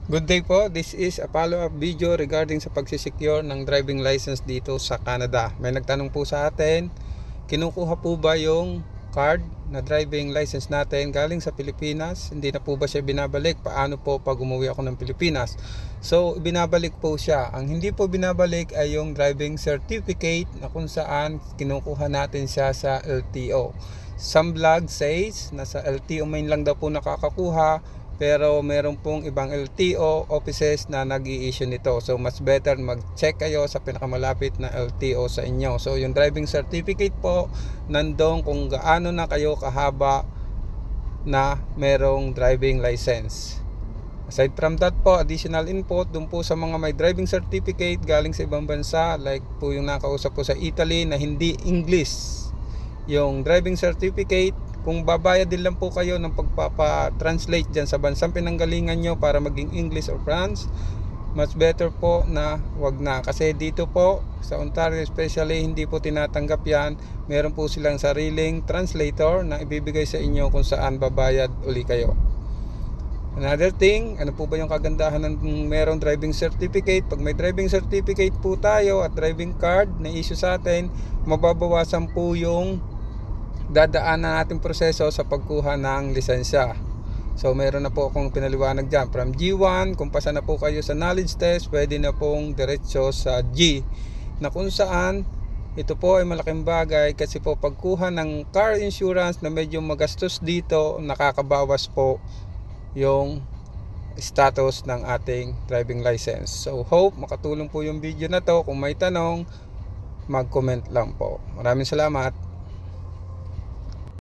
Good day po, this is a follow-up video regarding sa pagsisecure ng driving license dito sa Canada. May nagtanong po sa atin, kinukuha po ba yung card na driving license natin galing sa Pilipinas? Hindi na po ba siya binabalik? Paano po pag umuwi ako ng Pilipinas? So, binabalik po siya. Ang hindi po binabalik ay yung driving certificate na kung saan kinukuha natin siya sa LTO. Some vlog says na sa LTO main lang daw po nakakakuha, pero meron pong ibang LTO offices na nag-i-issue nito. So mas better mag-check kayo sa pinakamalapit na LTO sa inyo. So yung driving certificate po, nandong kung gaano na kayo kahaba na merong driving license. Aside from that po, additional input dun po sa mga may driving certificate galing sa ibang bansa, like po yung nakausap ko sa Italy na hindi English yung driving certificate. Kung babayad din lang po kayo ng pagpapa-translate dyan sa bansang pinanggalingan nyo para maging English or France, much better po na wag na. Kasi dito po sa Ontario especially, hindi po tinatanggap yan. Meron po silang sariling translator na ibibigay sa inyo kung saan babayad uli kayo. Another thing, ano po ba yung kagandahan ng merong driving certificate? Pag may driving certificate po tayo at driving card na issue sa atin, mababawasan po yung dadaan na nating proseso sa pagkuha ng lisensya. So meron na po akong pinaliwanag dyan. From G1, kung pasa na po kayo sa knowledge test, pwede na pong diretso sa G, na kung saan ito po ay malaking bagay kasi po pagkuha ng car insurance na medyo magastos dito, nakakabawas po yung status ng ating driving license. So hope makatulong po yung video na to. Kung may tanong, mag-comment lang po. Maraming salamat.